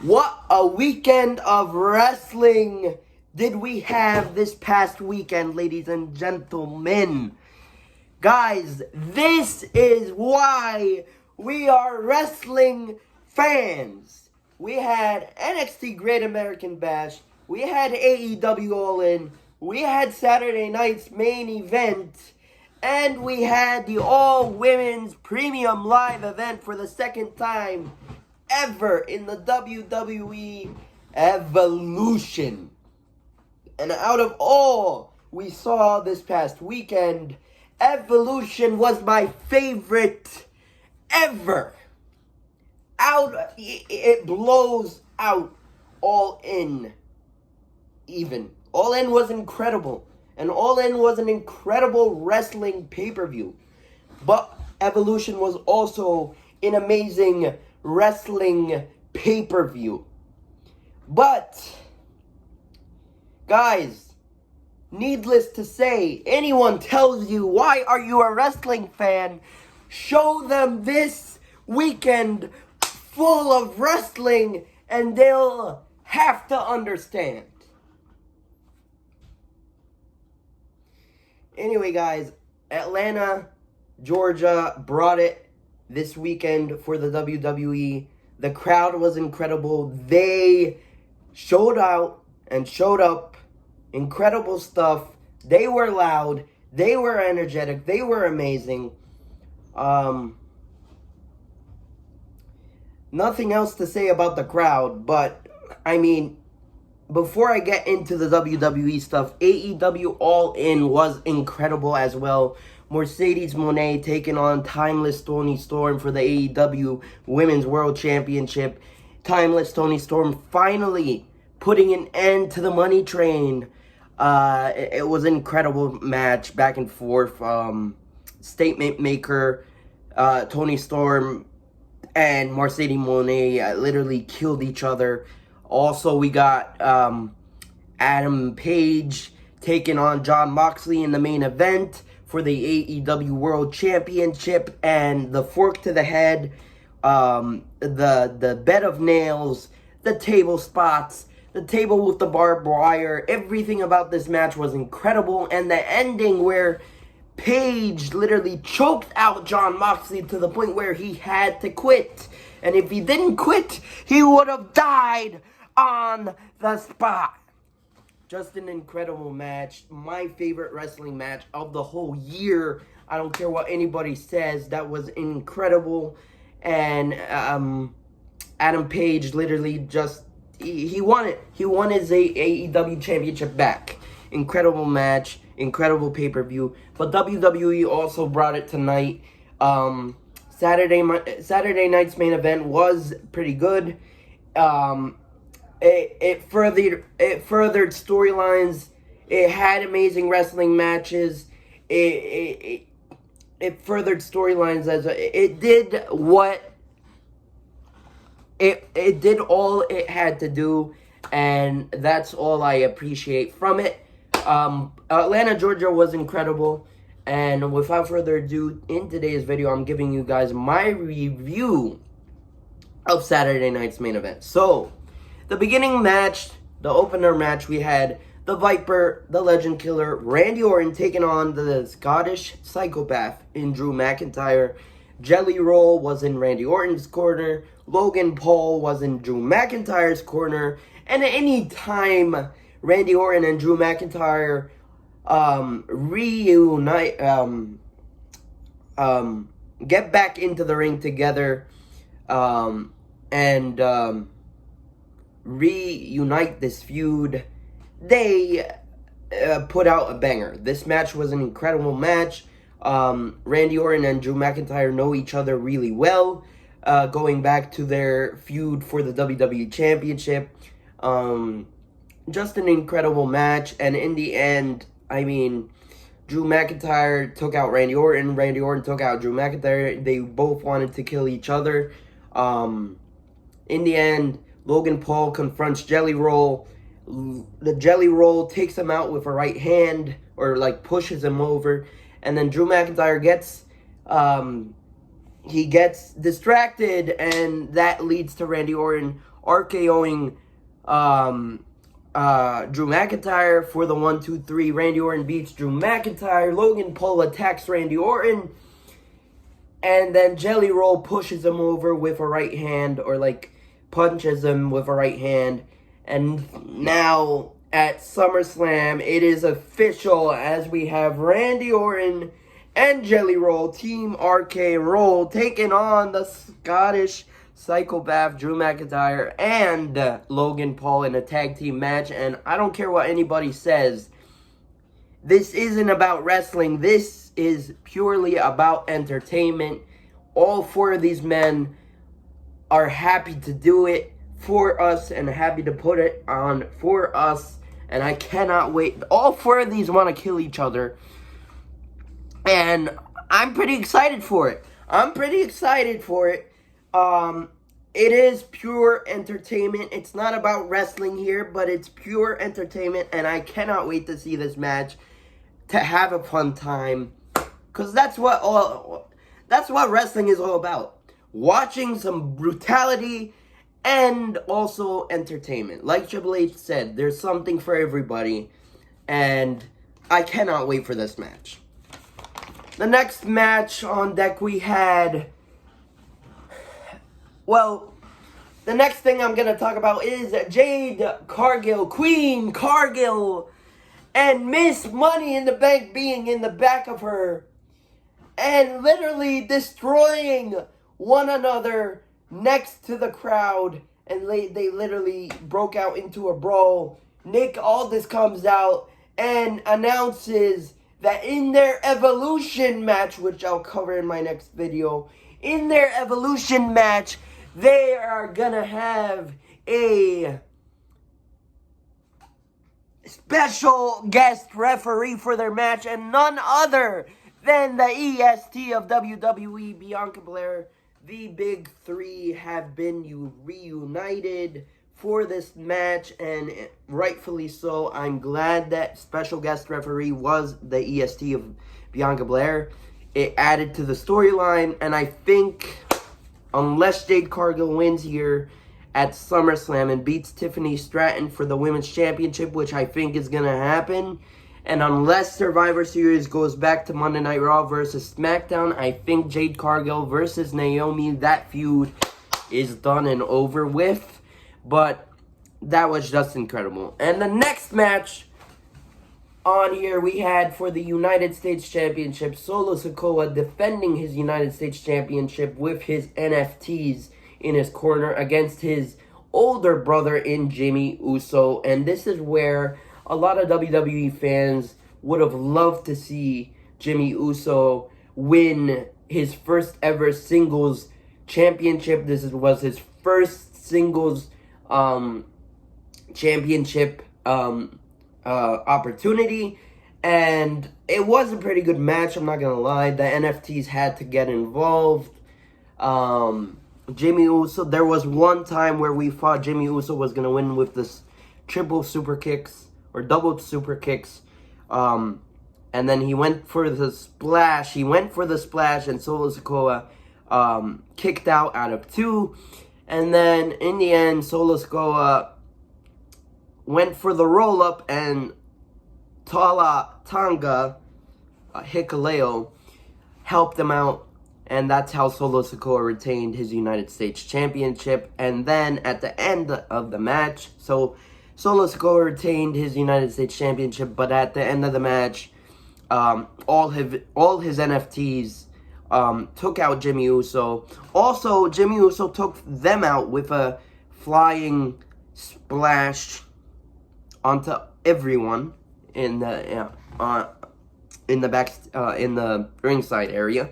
What a weekend of wrestling did we have this past weekend, ladies and gentlemen. Guys, this is why we are wrestling fans. We had NXT Great American Bash. We had AEW All In. We had Saturday night's main event. And we had the all-women's premium live event for the second time ever in the WWE Evolution. And out of all we saw this past weekend, Evolution was my favorite ever. It blows out All In even. All In was incredible. And All In was an incredible wrestling pay-per-view. But Evolution was also an amazing wrestling pay-per-view. But, guys, needless to say, anyone tells you, why are you a wrestling fan? Show them this weekend full of wrestling and they'll have to understand. Anyway, guys, Atlanta, Georgia brought it this weekend for the WWE. The crowd was incredible. They showed out and showed up. Incredible stuff. They were loud. They were energetic. They were amazing. Nothing else to say about the crowd, but, I mean, before I get into the WWE stuff, AEW All In was incredible as well. Mercedes Moné taking on Timeless Toni Storm for the AEW Women's World Championship. Timeless Toni Storm finally putting an end to the money train. It was an incredible match, back and forth. Statement maker, Toni Storm and Mercedes Moné literally killed each other. Also, we got Adam Page taking on Jon Moxley in the main event for the AEW World Championship, and the fork to the head, the bed of nails, the table spots, the table with the barbed wire. Everything about this match was incredible, and the ending where Page literally choked out Jon Moxley to the point where he had to quit. And if he didn't quit, he would have died on the spot. Just an incredible match. My favorite wrestling match of the whole year. I don't care what anybody says. That was incredible. And Adam Page literally just, he won it. He won his AEW championship back. Incredible match. Incredible pay-per-view. But WWE also brought it tonight. Saturday night's main event was pretty good. It furthered storylines. It had amazing wrestling matches. It furthered storylines as it did what it did all it had to do, and that's all I appreciate from it. Atlanta, Georgia was incredible. And without further ado, in today's video, I'm giving you guys my review of Saturday night's main event. So, the beginning match, the opener match, we had the Viper, the Legend Killer, Randy Orton taking on the Scottish Psychopath in Drew McIntyre. Jelly Roll was in Randy Orton's corner. Logan Paul was in Drew McIntyre's corner. And at any time Randy Orton and Drew McIntyre reunite, get back into the ring together, and reunite this feud, they put out a banger. This match was an incredible match. Randy Orton and Drew McIntyre know each other really well, going back to their feud for the WWE Championship. Just an incredible match, and in the end, I mean, Drew McIntyre took out Randy Orton. Randy Orton took out Drew McIntyre. They both wanted to kill each other. In the end, Logan Paul confronts Jelly Roll. The Jelly Roll takes him out with a right hand, or like pushes him over. And then Drew McIntyre gets he gets distracted, and that leads to Randy Orton RKOing Drew McIntyre for the 1-2-3. Randy Orton beats Drew McIntyre. Logan Paul attacks Randy Orton. And then Jelly Roll pushes him over with a right hand, or like punches him with a right hand. And now at SummerSlam, it is official as we have Randy Orton and Jelly Roll, Team RK Roll, taking on the Scottish psychopath Drew McIntyre and Logan Paul in a tag team match. And I don't care what anybody says, this isn't about wrestling. This is purely about entertainment. All four of these men are happy to do it for us and happy to put it on for us. And I cannot wait. All four of these want to kill each other. And I'm pretty excited for it. It is pure entertainment. It's not about wrestling here, but it's pure entertainment. And I cannot wait to see this match, to have a fun time, because that's what wrestling is all about. Watching some brutality and also entertainment. Like Triple H said, there's something for everybody, and I cannot wait for this match. The next match on deck we had, well, the next thing I'm going to talk about is Jade Cargill, Queen Cargill, and Miss Money in the Bank being in the back of her and literally destroying one another next to the crowd. And they literally broke out into a brawl. Nick Aldis comes out and announces that in their Evolution match, which I'll cover in my next video, in their Evolution match, they are gonna have a special guest referee for their match, and none other than the EST of WWE, Bianca Belair. The big three have been reunited for this match, and rightfully so. I'm glad that special guest referee was the EST of Bianca Belair. It added to the storyline, and I think unless Jade Cargill wins here at SummerSlam and beats Tiffany Stratton for the Women's Championship, which I think is going to happen, and unless Survivor Series goes back to Monday Night Raw versus SmackDown, I think Jade Cargill versus Naomi, that feud is done and over with. But that was just incredible. And the next match on here we had for the United States Championship, Solo Sikoa defending his United States Championship with his NFTs in his corner against his older brother in Jimmy Uso. And this is where a lot of WWE fans would have loved to see Jimmy Uso win his first ever singles championship. This was his first singles championship opportunity, and it was a pretty good match, I'm not gonna lie. The NFTs had to get involved. Jimmy Uso, there was one time where we thought Jimmy Uso was gonna win with this triple super kicks or double super kicks, and then he went for the splash. And Solo Sikoa kicked out of two. And then, in the end, Solo Sikoa went for the roll-up, and Tonga Hikuleo helped him out. And that's how Solo Sikoa retained his United States Championship. And then, at the end of the match, so Solo Sikoa retained his United States Championship, but at the end of the match, all his NFTs took out Jimmy Uso. Also, Jimmy Uso took them out with a flying splash onto everyone in the ringside area.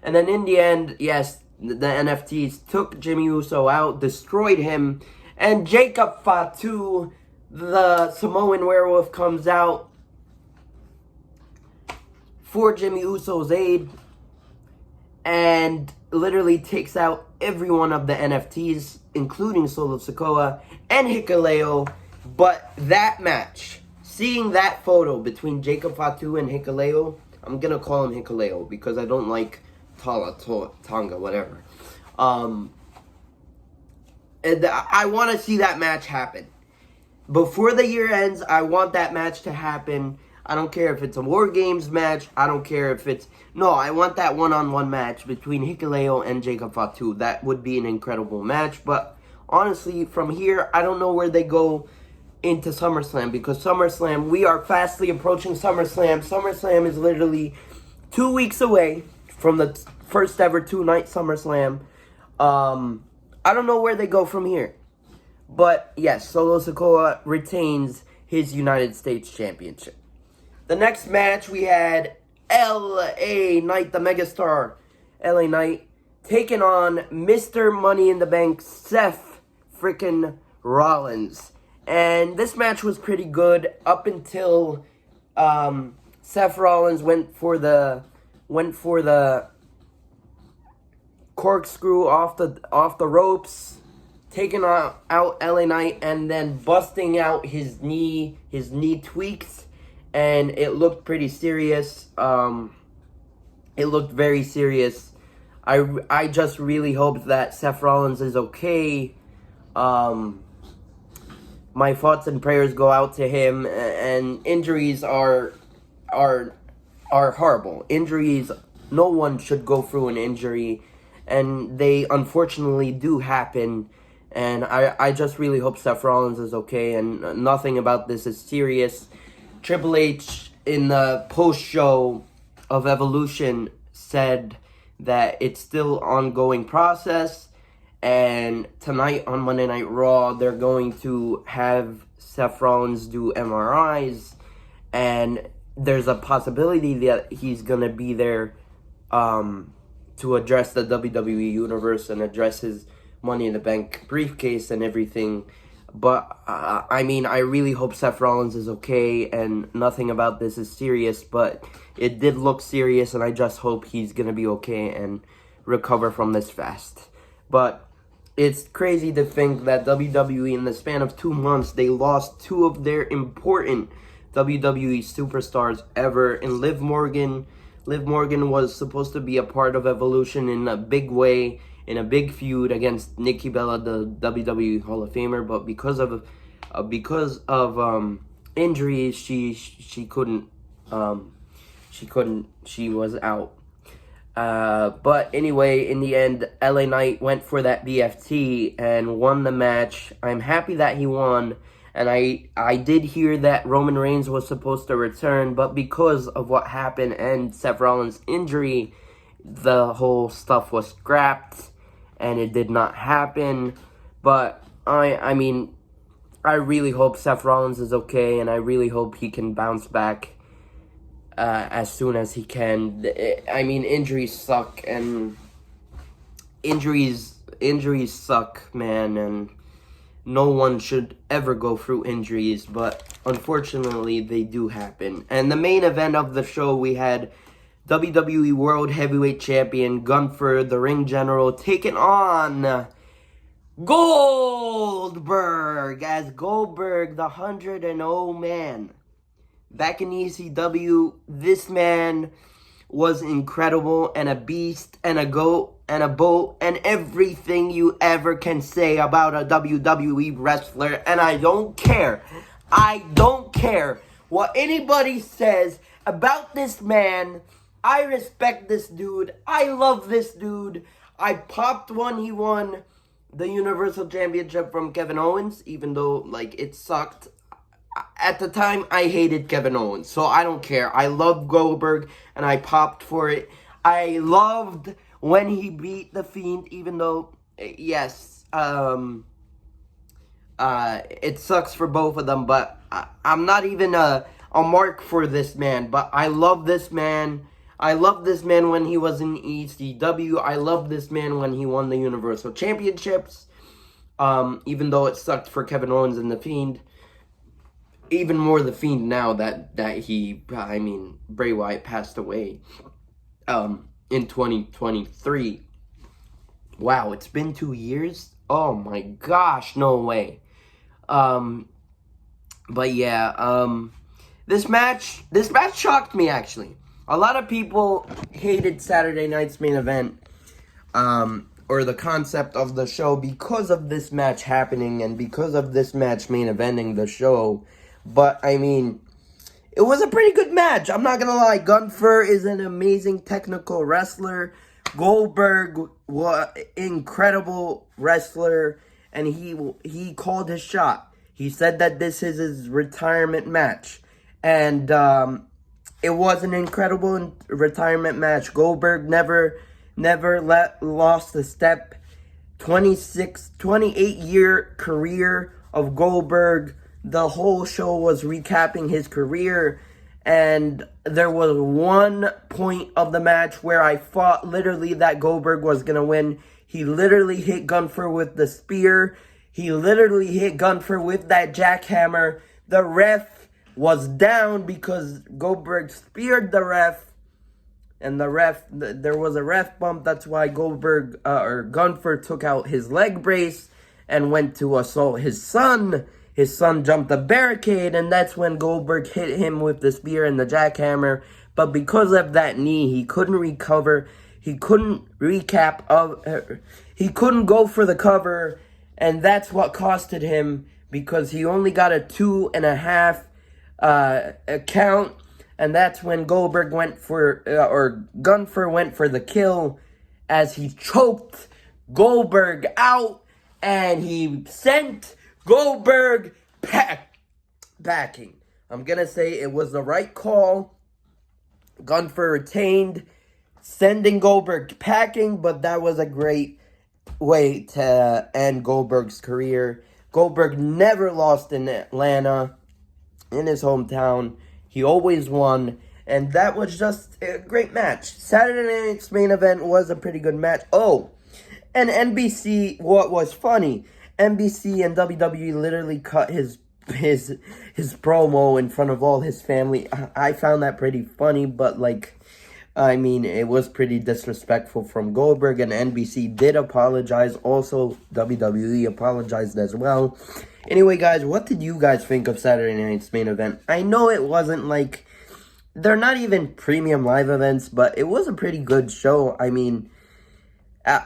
And then in the end, yes, the NFTs took Jimmy Uso out, destroyed him, and Jacob Fatu, the Samoan werewolf, comes out for Jimmy Uso's aid and literally takes out every one of the NFTs, including Solo Sikoa and Hikuleo. But that match, seeing that photo between Jacob Fatu and Hikuleo, I'm going to call him Hikuleo because I don't like Tonga, whatever. And I want to see that match happen. Before the year ends, I want that match to happen. I don't care if it's a War Games match. I don't care if it's... No, I want that one-on-one match between Hikuleo and Jacob Fatu. That would be an incredible match. But honestly, from here, I don't know where they go into SummerSlam. Because SummerSlam, we are fastly approaching SummerSlam. SummerSlam is literally 2 weeks away from the first ever two-night SummerSlam. I don't know where they go from here. But yes, Solo Sikoa retains his United States Championship. The next match we had LA Knight, the megastar LA Knight, taking on Mr. Money in the Bank, Seth freaking Rollins. And this match was pretty good up until Seth Rollins went for the corkscrew off the ropes, taking out LA Knight, and then busting out his knee tweaks, and it looked pretty serious. It looked very serious. I just really hope that Seth Rollins is okay. My thoughts and prayers go out to him, and injuries are horrible. Injuries, no one should go through an injury, and they unfortunately do happen. And I just really hope Seth Rollins is okay, and nothing about this is serious. Triple H, in the post-show of Evolution, said that it's still ongoing process, and tonight on Monday Night Raw, they're going to have Seth Rollins do MRIs, and there's a possibility that he's going to be there to address the WWE Universe and address his Money in the Bank briefcase and everything. But, I mean, I really hope Seth Rollins is okay, and nothing about this is serious, but it did look serious, and I just hope he's going to be okay and recover from this fast. But it's crazy to think that WWE, in the span of 2 months, they lost two of their important WWE superstars ever. And Liv Morgan was supposed to be a part of Evolution in a big way, in a big feud against Nikki Bella, the WWE Hall of Famer, but because of injuries, she was out. But anyway, in the end, LA Knight went for that BFT and won the match. I'm happy that he won, and I did hear that Roman Reigns was supposed to return, but because of what happened and Seth Rollins' injury, the whole stuff was scrapped, and it did not happen. But I mean, I really hope Seth Rollins is okay, and I really hope he can bounce back as soon as he can. I mean, injuries suck, and injuries suck, man, and no one should ever go through injuries, but unfortunately they do happen. And the main event of the show, we had WWE World Heavyweight Champion Gunther, the Ring General, taking on Goldberg as Goldberg, the 100-0 man. Back in ECW, this man was incredible and a beast and a goat and a boat and everything you ever can say about a WWE wrestler. And I don't care. I don't care what anybody says about this man. I respect this dude. I love this dude. I popped when he won the Universal Championship from Kevin Owens, even though, like, it sucked. At the time, I hated Kevin Owens, so I don't care. I love Goldberg, and I popped for it. I loved when he beat The Fiend, even though, yes, it sucks for both of them, but I'm not even a mark for this man, but I love this man. I love this man when he was in ECW. I love this man when he won the Universal Championships, even though it sucked for Kevin Owens and The Fiend. Even more The Fiend now that Bray Wyatt passed away in 2023. Wow, it's been 2 years? Oh my gosh, no way. But yeah, this match shocked me, actually. A lot of people hated Saturday night's main event, or the concept of the show, because of this match happening and because of this match main eventing the show. But, I mean, it was a pretty good match. I'm not gonna lie. Gunther is an amazing technical wrestler. Goldberg was incredible wrestler, and he called his shot. He said that this is his retirement match, and it was an incredible retirement match. Goldberg never lost a step. 28-year career of Goldberg. The whole show was recapping his career, and there was one point of the match where I thought literally that Goldberg was going to win. He literally hit Gunther with the spear. He literally hit Gunther with that jackhammer. The ref was down because Goldberg speared the ref. And there was a ref bump. That's why Gunther took out his leg brace and went to assault his son. His son jumped the barricade, and that's when Goldberg hit him with the spear and the jackhammer. But because of that knee, he couldn't recover. He couldn't he couldn't go for the cover, and that's what costed him, because he only got a 2.5 count. And that's when Gunther went for the kill, as he choked Goldberg out, and he sent Goldberg packing. I'm going to say it was the right call. Gunther retained, sending Goldberg packing, but that was a great way to end Goldberg's career. Goldberg never lost in Atlanta, in his hometown. He always won, and that was just a great match. Saturday night's main event was a pretty good match. Oh, and NBC, what was funny, NBC and WWE literally cut his promo in front of all his family. I found that pretty funny, but I mean, it was pretty disrespectful from Goldberg, and NBC did apologize. Also, WWE apologized as well. Anyway, guys, what did you guys think of Saturday night's main event? I know it wasn't they're not even premium live events, but it was a pretty good show. I mean,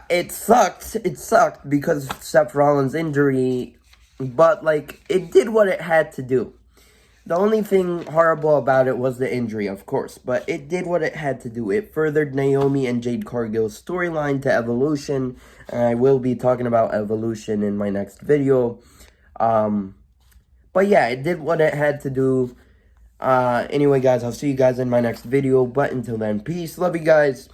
it sucked. It sucked because of Seth Rollins' injury, but it did what it had to do. The only thing horrible about it was the injury, of course, but it did what it had to do. It furthered Naomi and Jade Cargill's storyline to Evolution, and I will be talking about Evolution in my next video. But yeah, it did what it had to do. Anyway, guys, I'll see you guys in my next video, but until then, peace, love you guys.